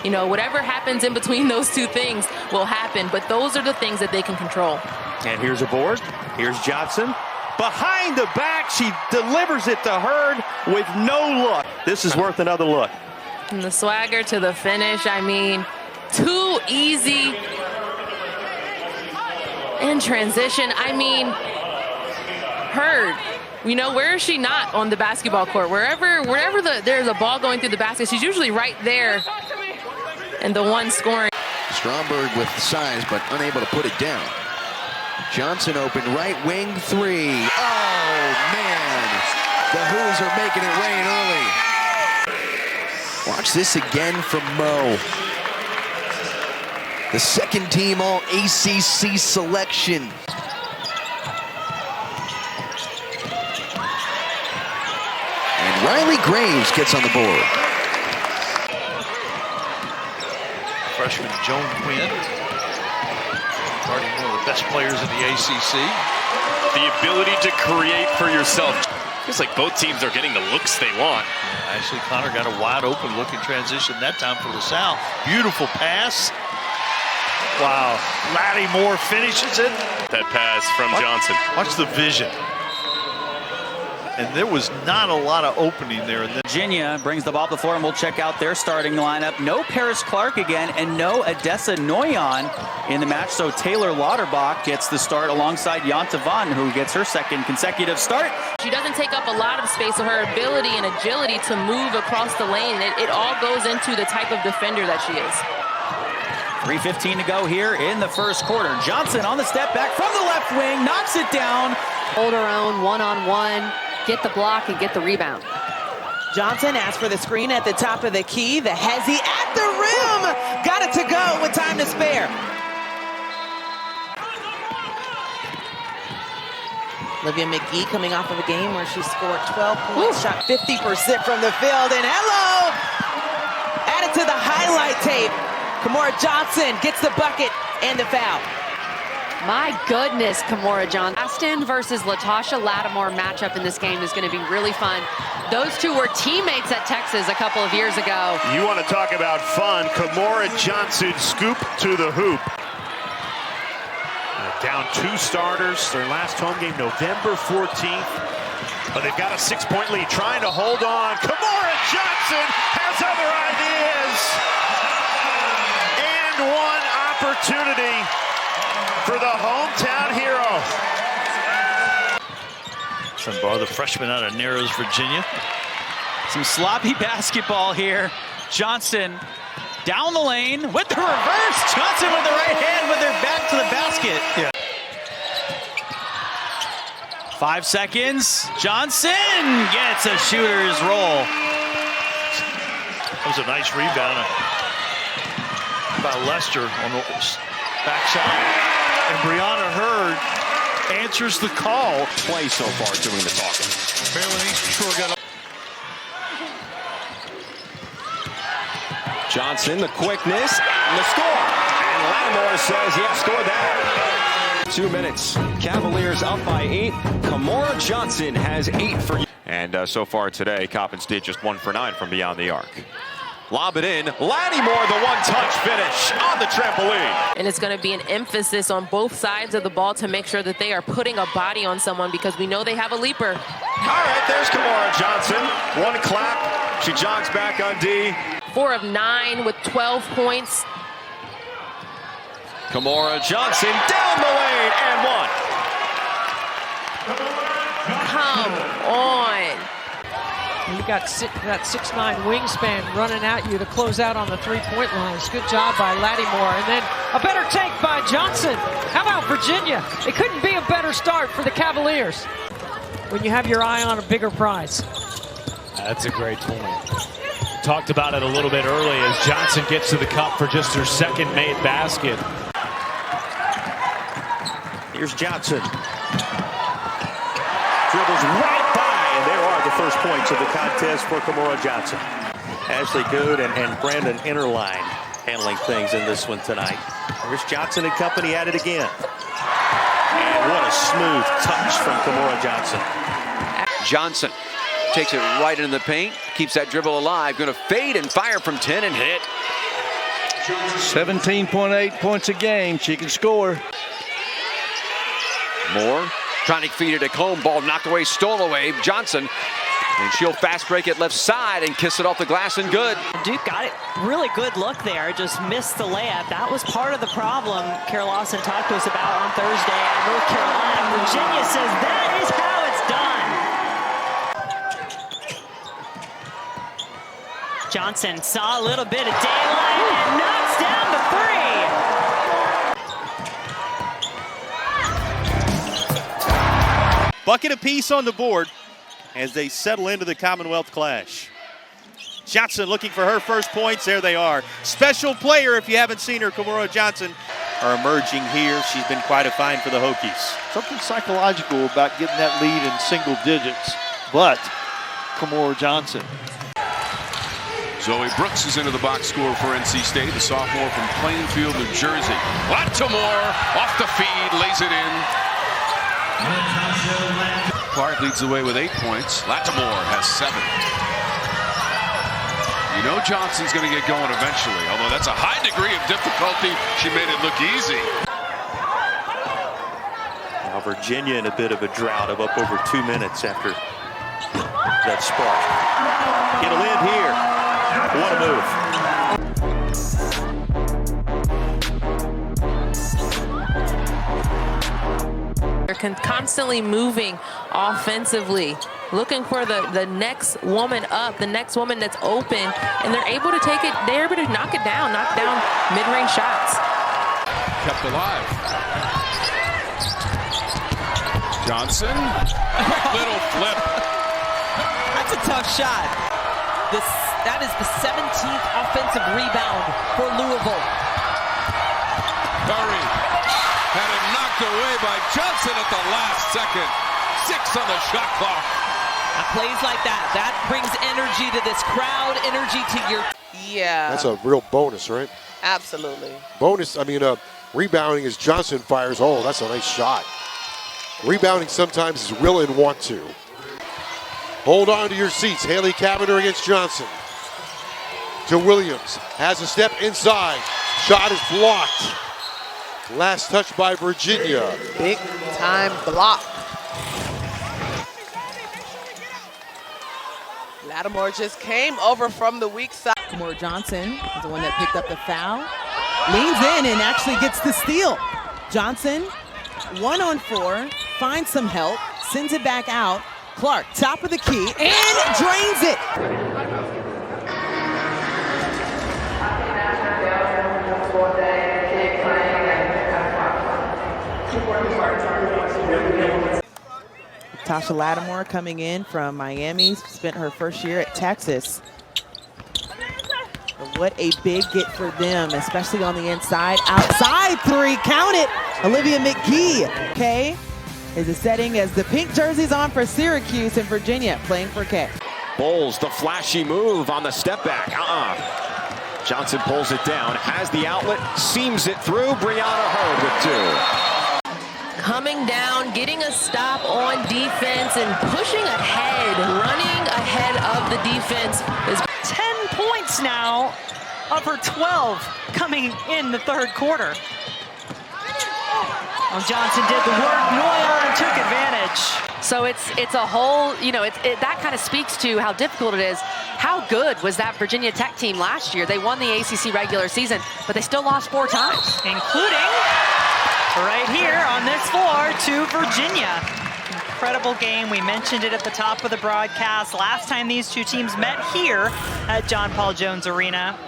You know, whatever happens in between those two things will happen, but those are the things that they can control. And here's a board. Here's Johnson. Behind the back, she delivers it to Hurd with no look. This is worth another look. From the swagger to the finish, I mean, too easy. In transition, I mean, Hurd, you know, where is she not on the basketball court? Wherever there's a ball going through the basket, she's usually right there. And the one scoring. Stromberg with size, but unable to put it down. Johnson open, right wing three. Oh, man. The Who's are making it rain early. Watch this again from Mo. The second team all ACC selection. And Riley Graves gets on the board. Freshman Joan Quinn, guarding one of the best players in the ACC. The ability to create for yourself. Feels like both teams are getting the looks they want. Ashley Connor got a wide open look in transition that time for LaSalle. Beautiful pass. Wow, Laddie Moore finishes it. That pass from Johnson. Watch the vision. And there was not a lot of opening there. Virginia brings the ball to the floor, and we'll check out their starting lineup. No Paris Clark again, and no Odessa Noyan in the match. So Taylor Lauterbach gets the start alongside Yonta Vaughn, who gets her second consecutive start. She doesn't take up a lot of space, so her ability and agility to move across the lane, it all goes into the type of defender that she is. 3:15 to go here in the first quarter. Johnson on the step back from the left wing, knocks it down. Hold her own one-on-one. Get the block and get the rebound. Johnson asks for the screen at the top of the key. The hezzy at the rim. Got it to go with time to spare. Olivia McGee coming off of a game where she scored 12 points, shot 50% from the field, and hello! Added to the highlight tape. Kymora Johnson gets the bucket and the foul. My goodness, Kymora Johnson. Aston versus Latasha Lattimore matchup in this game is going to be really fun. Those two were teammates at Texas a couple of years ago. You want to talk about fun. Kymora Johnson scoop to the hoop. Down two starters. Their last home game, November 14th. But they've got a 6-point lead, trying to hold on. Kymora Johnson has other ideas. And one opportunity for the hometown hero. Dunbar, the freshman out of Narrows, Virginia. Some sloppy basketball here. Johnson down the lane with the reverse. Johnson with the right hand with her back to the basket. Yeah. 5 seconds. Johnson gets a shooter's roll. That was a nice rebound by Lester on the backside. And Brianna Hurd answers the call. Play so far doing the talking. Maryland East sure got up. Johnson, the quickness, and the score. And Lattimore says, yeah, score that. 2 minutes. Cavaliers up by 8. Kymora Johnson has 8 for you. And so far today, Coppins did just 1 for 9 from beyond the arc. Lob it in. Lattimore, the one-touch finish on the trampoline. And it's going to be an emphasis on both sides of the ball to make sure that they are putting a body on someone, because we know they have a leaper. All right, there's Kymora Johnson. One clap. She jogs back on D. 4 of 9 with 12 points. Kymora Johnson down the lane and one. Come on. You got that 6'9" wingspan running at you to close out on the three-point line. Good job by Lattimore. And then a better take by Johnson. How about Virginia? It couldn't be a better start for the Cavaliers when you have your eye on a bigger prize. That's a great point. Talked about it a little bit early as Johnson gets to the cup for just her second made basket. Here's Johnson. Dribbles right by, and there are the first points of the contest for Kymora Johnson. Ashley Good and Brandon Interline handling things in this one tonight. Here's Johnson and company at it again. And what a smooth touch from Kymora Johnson. Johnson takes it right into the paint, keeps that dribble alive, going to fade and fire from 10 and hit. 17.8 points a game. She can score. Moore trying to feed it to Combe. Ball knocked away, stole away. Johnson. And she'll fast break it left side and kiss it off the glass and good. Duke got it. Really good look there. Just missed the layup. That was part of the problem Carol Lawson talked to us about on Thursday at North Carolina. Virginia says that is how it's done. Johnson saw a little bit of daylight and knocks down the three. Bucket apiece on the board as they settle into the Commonwealth Clash. Johnson looking for her first points. There they are. Special player, if you haven't seen her, Kymora Johnson, are emerging here. She's been quite a find for the Hokies. Something psychological about getting that lead in single digits, but Kymora Johnson. Zoe Brooks is into the box score for NC State, the sophomore from Plainfield, New Jersey. Lattimore off the feed, lays it in. Clark leads the way with 8 points. Lattimore has 7. You know Johnson's going to get going eventually, although that's a high degree of difficulty. She made it look easy. Now Virginia in a bit of a drought of up over 2 minutes after that spark. It'll end here. What a move. They're constantly moving offensively, looking for the next woman up, the next woman that's open, and they're able to take it, they're able to knock down mid-range shots. Kept alive. Johnson, quick little flip. That's a tough shot. That is the 17th offensive rebound for Louisville. Curry had it knocked away by Johnson at the last second. 6 on the shot clock. Now, plays like that brings energy to this crowd, energy to your... Yeah. That's a real bonus, right? Absolutely. Bonus, I mean, rebounding as Johnson fires. Oh, that's a nice shot. Rebounding sometimes is will and want to. Hold on to your seats. Haley Cavender against Johnson. To Williams. Has a step inside. Shot is blocked. Last touch by Virginia. Big time block. Lattimore just came over from the weak side. Kymora Johnson is the one that picked up the foul. Leans in and actually gets the steal. Johnson, 1-on-4, finds some help, sends it back out. Clark, top of the key, and drains it. Tasha Lattimore coming in from Miami, spent her first year at Texas. But what a big get for them, especially on the inside. Outside three, count it. Olivia McGee, okay, is a setting as the pink jersey's on for Syracuse and Virginia playing for K. Bowles, the flashy move on the step back. Johnson pulls it down, has the outlet, seams it through. Brianna Hurd with 2. Coming down, getting a stop on defense and pushing ahead, running ahead of the defense. 10 points now, of her 12 coming in the third quarter. Well, Johnson did the work, Noyon took advantage. So it's a whole, that kind of speaks to how difficult it is. How good was that Virginia Tech team last year? They won the ACC regular season, but they still lost 4 times. Including right here on this floor to Virginia. Incredible game. We mentioned it at the top of the broadcast. Last time these two teams met here at John Paul Jones Arena.